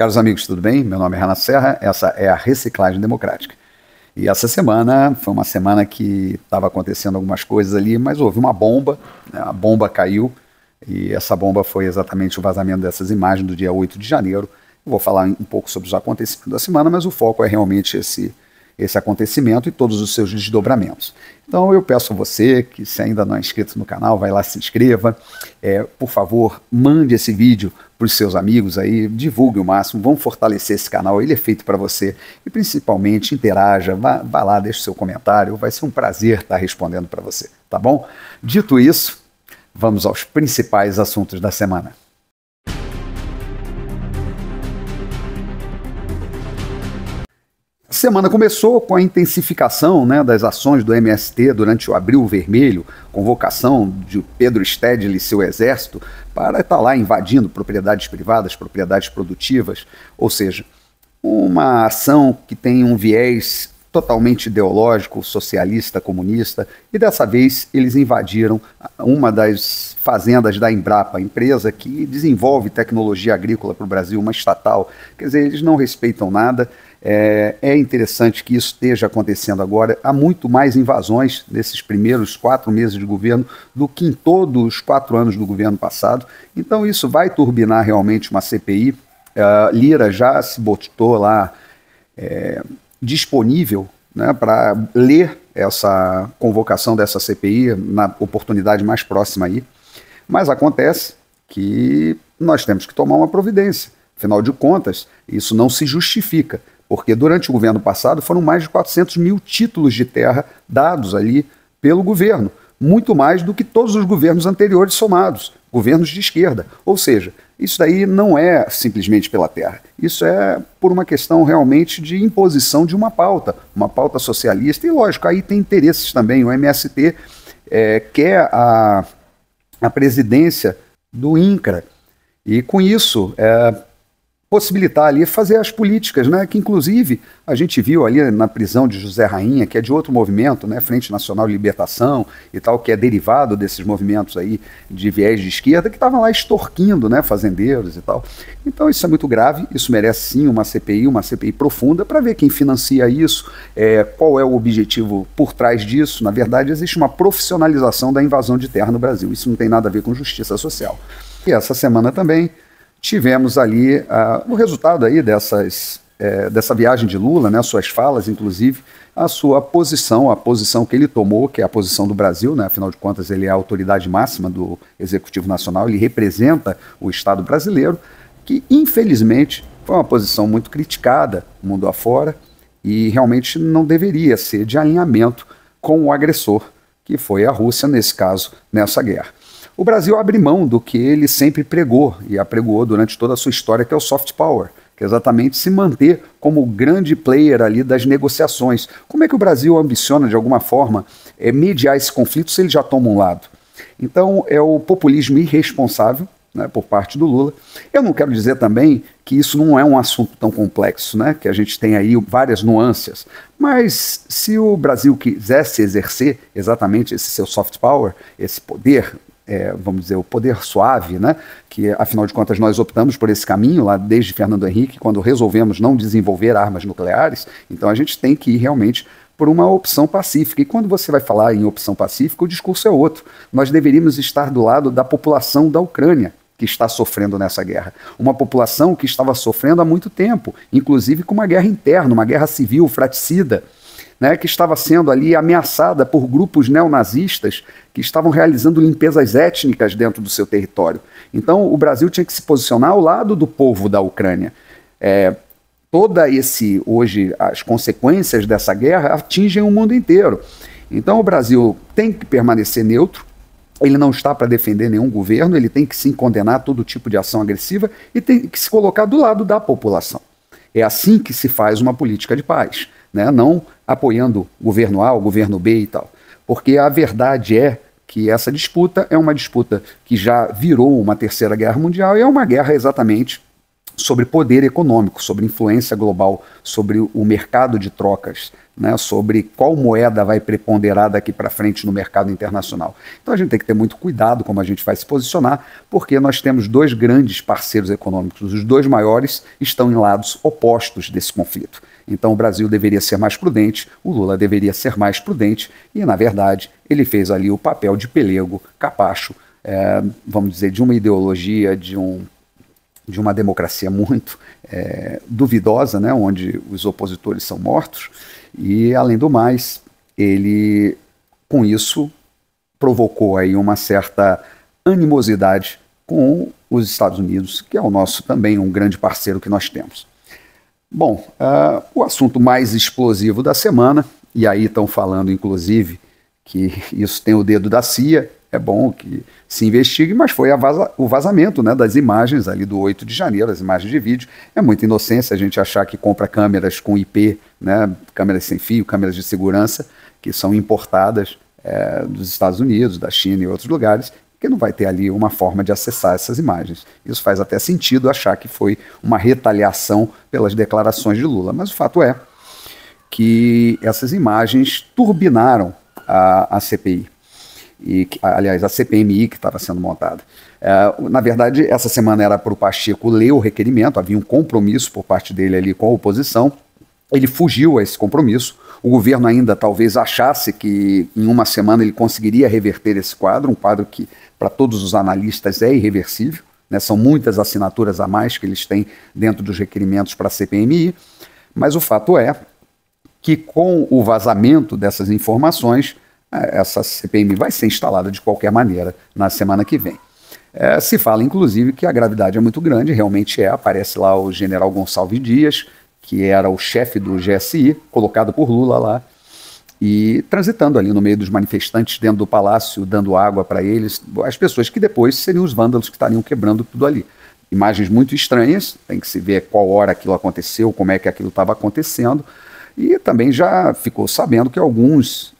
Caros amigos, tudo bem? Meu nome é Renato Serra, essa é a Reciclagem Democrática. E essa semana foi uma semana que estava acontecendo algumas coisas ali, mas houve uma bomba, né? A bomba caiu, e essa bomba foi exatamente o vazamento dessas imagens do dia 8 de janeiro. Eu vou falar um pouco sobre os acontecimentos da semana, mas o foco é realmente esse acontecimento e todos os seus desdobramentos. Então eu peço a você que, se ainda não é inscrito no canal, vai lá, se inscreva, por favor, mande esse vídeo para os seus amigos aí, divulgue o máximo, vamos fortalecer esse canal, ele é feito para você, e principalmente interaja, vá lá, deixe seu comentário, vai ser um prazer estar respondendo para você, tá bom? Dito isso, vamos aos principais assuntos da semana. A semana começou com a intensificação, né, das ações do MST durante o Abril Vermelho, convocação de Pedro Stedley e seu exército para estar lá invadindo propriedades privadas, propriedades produtivas, ou seja, uma ação que tem um viés totalmente ideológico, socialista, comunista, e dessa vez eles invadiram uma das fazendas da Embrapa, empresa que desenvolve tecnologia agrícola para o Brasil, uma estatal. Quer dizer, eles não respeitam nada. É interessante que isso esteja acontecendo agora. Há muito mais invasões nesses primeiros 4 meses de governo do que em todos os 4 anos do governo passado. Então isso vai turbinar realmente uma CPI. Lira já se botou lá disponível, né, para ler essa convocação dessa CPI na oportunidade mais próxima aí. Mas acontece que nós temos que tomar uma providência. Afinal de contas, isso não se justifica, porque durante o governo passado foram mais de 400 mil títulos de terra dados ali pelo governo, muito mais do que todos os governos anteriores somados, governos de esquerda. Ou seja, isso daí não é simplesmente pela terra, isso é por uma questão realmente de imposição de uma pauta socialista, e lógico, aí tem interesses também. O MST quer a presidência do INCRA, e com isso possibilitar ali fazer as políticas, né, que inclusive a gente viu ali na prisão de José Rainha, que é de outro movimento, né, Frente Nacional de Libertação e tal, que é derivado desses movimentos aí de viés de esquerda, que estavam lá extorquindo, né, fazendeiros e tal. Então isso é muito grave, isso merece sim uma CPI profunda, para ver quem financia isso, qual é o objetivo por trás disso. Na verdade, existe uma profissionalização da invasão de terra no Brasil, isso não tem nada a ver com justiça social. E essa semana também tivemos ali o resultado aí dessa viagem de Lula, né, suas falas, inclusive, a sua posição, a posição que ele tomou, que é a posição do Brasil, né, afinal de contas ele é a autoridade máxima do Executivo Nacional, ele representa o Estado brasileiro, que infelizmente foi uma posição muito criticada mundo afora e realmente não deveria ser de alinhamento com o agressor, que foi a Rússia, nesse caso, nessa guerra. O Brasil abre mão do que ele sempre pregou e apregoou durante toda a sua história, que é o soft power, que é exatamente se manter como o grande player ali das negociações. Como é que o Brasil ambiciona, de alguma forma, mediar esse conflito se ele já toma um lado? Então, é o populismo irresponsável, né, por parte do Lula. Eu não quero dizer também que isso não é um assunto tão complexo, né, que a gente tem aí várias nuances, mas se o Brasil quisesse exercer exatamente esse seu soft power, esse poder, vamos dizer, o poder suave, né, que afinal de contas nós optamos por esse caminho lá desde Fernando Henrique, quando resolvemos não desenvolver armas nucleares. Então a gente tem que ir realmente por uma opção pacífica, e quando você vai falar em opção pacífica, o discurso é outro. Nós deveríamos estar do lado da população da Ucrânia, que está sofrendo nessa guerra. Uma população que estava sofrendo há muito tempo, inclusive com uma guerra interna, uma guerra civil, fratricida, né, que estava sendo ali ameaçada por grupos neonazistas que estavam realizando limpezas étnicas dentro do seu território. Então o Brasil tinha que se posicionar ao lado do povo da Ucrânia. Hoje as consequências dessa guerra atingem o mundo inteiro. Então o Brasil tem que permanecer neutro, ele não está para defender nenhum governo, ele tem que sim condenar todo tipo de ação agressiva e tem que se colocar do lado da população. É assim que se faz uma política de paz, né? Não apoiando o governo A, o governo B e tal. Porque a verdade é que essa disputa é uma disputa que já virou uma terceira guerra mundial e é uma guerra exatamente sobre poder econômico, sobre influência global, sobre o mercado de trocas, né, sobre qual moeda vai preponderar daqui para frente no mercado internacional. Então a gente tem que ter muito cuidado como a gente vai se posicionar, porque nós temos dois grandes parceiros econômicos, os dois maiores estão em lados opostos desse conflito. Então o Brasil deveria ser mais prudente, o Lula deveria ser mais prudente, e na verdade ele fez ali o papel de pelego, capacho, vamos dizer, de uma ideologia, de uma democracia muito duvidosa, né, onde os opositores são mortos, e além do mais, ele com isso provocou aí uma certa animosidade com os Estados Unidos, que é o nosso também um grande parceiro que nós temos. Bom, o assunto mais explosivo da semana, e aí estão falando inclusive que isso tem o dedo da CIA, é bom que se investigue, mas foi o vazamento, né, das imagens ali do 8 de janeiro, as imagens de vídeo. É muita inocência a gente achar que compra câmeras com IP, né, câmeras sem fio, câmeras de segurança, que são importadas dos Estados Unidos, da China e outros lugares, que não vai ter ali uma forma de acessar essas imagens. Isso faz até sentido achar que foi uma retaliação pelas declarações de Lula, mas o fato é que essas imagens turbinaram a CPI. Aliás, a CPMI que estava sendo montada. Na verdade, essa semana era para o Pacheco ler o requerimento, havia um compromisso por parte dele ali com a oposição, ele fugiu a esse compromisso, o governo ainda talvez achasse que em uma semana ele conseguiria reverter esse quadro, um quadro que para todos os analistas é irreversível, né, são muitas assinaturas a mais que eles têm dentro dos requerimentos para a CPMI, mas o fato é que com o vazamento dessas informações, essa CPMI vai ser instalada de qualquer maneira na semana que vem. Se fala, inclusive, que a gravidade é muito grande, realmente aparece lá o general Gonçalves Dias, que era o chefe do GSI, colocado por Lula lá, e transitando ali no meio dos manifestantes dentro do palácio, dando água para eles, as pessoas que depois seriam os vândalos que estariam quebrando tudo ali. Imagens muito estranhas, tem que se ver qual hora aquilo aconteceu, como é que aquilo estava acontecendo, e também já ficou sabendo que alguns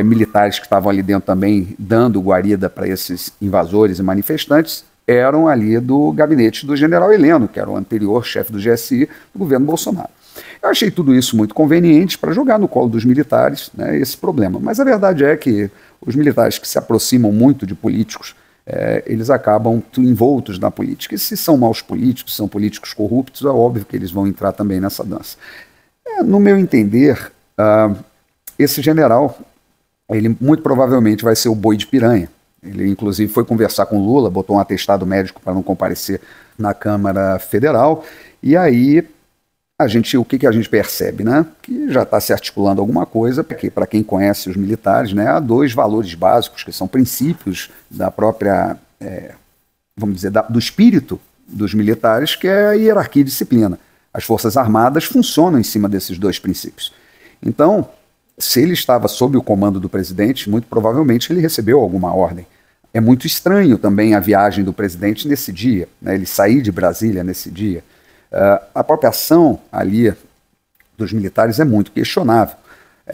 militares que estavam ali dentro também dando guarida para esses invasores e manifestantes eram ali do gabinete do general Heleno, que era o anterior chefe do GSI do governo Bolsonaro. Eu achei tudo isso muito conveniente para jogar no colo dos militares, né, esse problema. Mas a verdade é que os militares que se aproximam muito de políticos, eles acabam envoltos na política. E se são maus políticos, são políticos corruptos, é óbvio que eles vão entrar também nessa dança. No meu entender, esse general, ele muito provavelmente vai ser o boi de piranha. Ele, inclusive, foi conversar com Lula, botou um atestado médico para não comparecer na Câmara Federal, e aí o que a gente percebe, né? Que já está se articulando alguma coisa, porque para quem conhece os militares, né, há dois valores básicos, que são princípios da própria, vamos dizer, do espírito dos militares, que é a hierarquia e disciplina. As Forças Armadas funcionam em cima desses dois princípios. Então, se ele estava sob o comando do presidente, muito provavelmente ele recebeu alguma ordem. É muito estranho também a viagem do presidente nesse dia, né, ele sair de Brasília nesse dia. A própria ação ali dos militares é muito questionável.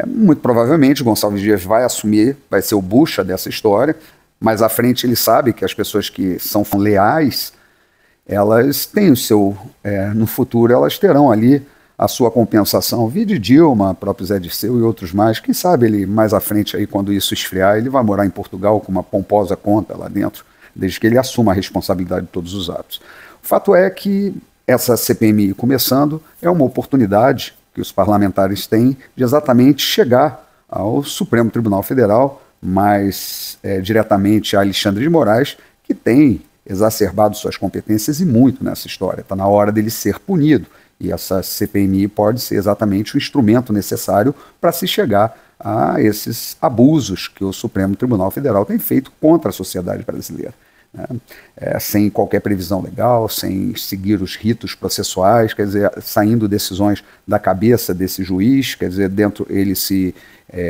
Muito provavelmente Gonçalves Dias vai assumir, vai ser o bucha dessa história, mas à frente ele sabe que as pessoas que são leais, elas têm o seu, no futuro elas terão ali a sua compensação. Vide Dilma, próprio Zé Dirceu e outros mais. Quem sabe ele mais à frente, aí, quando isso esfriar, ele vai morar em Portugal com uma pomposa conta lá dentro, desde que ele assuma a responsabilidade de todos os atos. O fato é que essa CPMI começando é uma oportunidade que os parlamentares têm de exatamente chegar ao Supremo Tribunal Federal, mais diretamente a Alexandre de Moraes, que tem exacerbado suas competências e muito nessa história. Está na hora dele ser punido. E essa CPMI pode ser exatamente o instrumento necessário para se chegar a esses abusos que o Supremo Tribunal Federal tem feito contra a sociedade brasileira, né? Sem qualquer previsão legal, sem seguir os ritos processuais, quer dizer, saindo decisões da cabeça desse juiz, quer dizer, dentro ele se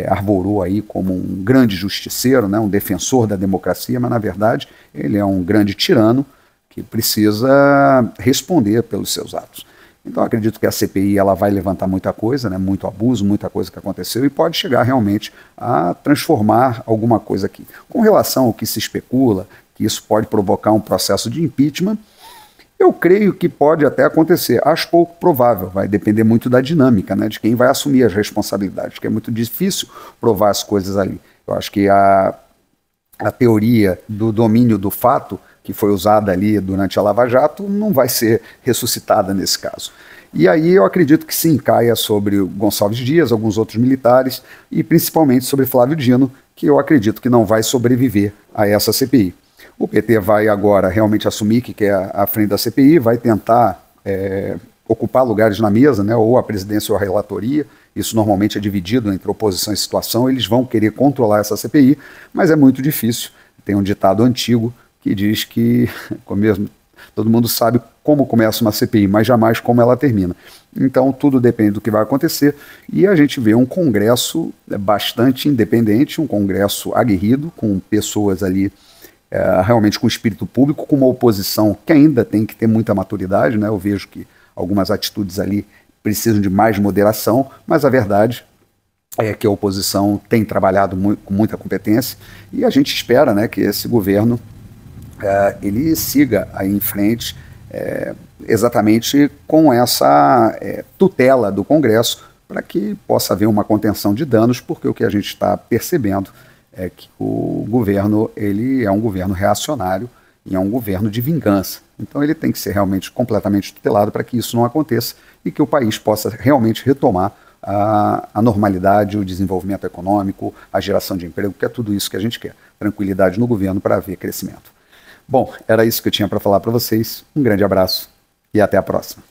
arvorou aí como um grande justiceiro, né, um defensor da democracia, mas na verdade ele é um grande tirano que precisa responder pelos seus atos. Então acredito que a CPI ela vai levantar muita coisa, né, muito abuso, muita coisa que aconteceu e pode chegar realmente a transformar alguma coisa aqui. Com relação ao que se especula, que isso pode provocar um processo de impeachment, Eu creio que pode até acontecer. Acho pouco provável. Vai depender muito da dinâmica, né, de quem vai assumir as responsabilidades, que é muito difícil provar as coisas ali. Eu acho que a teoria do domínio do fato, que foi usada ali durante a Lava Jato, não vai ser ressuscitada nesse caso. E aí eu acredito que sim, caia sobre o Gonçalves Dias, alguns outros militares, e principalmente sobre Flávio Dino, que eu acredito que não vai sobreviver a essa CPI. O PT vai agora realmente assumir que quer a frente da CPI, vai tentar ocupar lugares na mesa, né, ou a presidência ou a relatoria. Isso normalmente é dividido entre oposição e situação. Eles vão querer controlar essa CPI, mas é muito difícil. Tem um ditado antigo que diz que, mesmo, todo mundo sabe como começa uma CPI, mas jamais como ela termina. Então tudo depende do que vai acontecer, e a gente vê um Congresso bastante independente, um Congresso aguerrido, com pessoas ali realmente com espírito público, com uma oposição que ainda tem que ter muita maturidade, né? Eu vejo que algumas atitudes ali precisam de mais moderação, mas a verdade é que a oposição tem trabalhado com muita competência, e a gente espera, né, que esse governo ele siga aí em frente exatamente com essa tutela do Congresso, para que possa haver uma contenção de danos, porque o que a gente está percebendo é que o governo ele é um governo reacionário e é um governo de vingança. Então ele tem que ser realmente completamente tutelado para que isso não aconteça e que o país possa realmente retomar a normalidade, o desenvolvimento econômico, a geração de emprego, que é tudo isso que a gente quer. Tranquilidade no governo para haver crescimento. Bom, era isso que eu tinha para falar para vocês. Um grande abraço e até a próxima.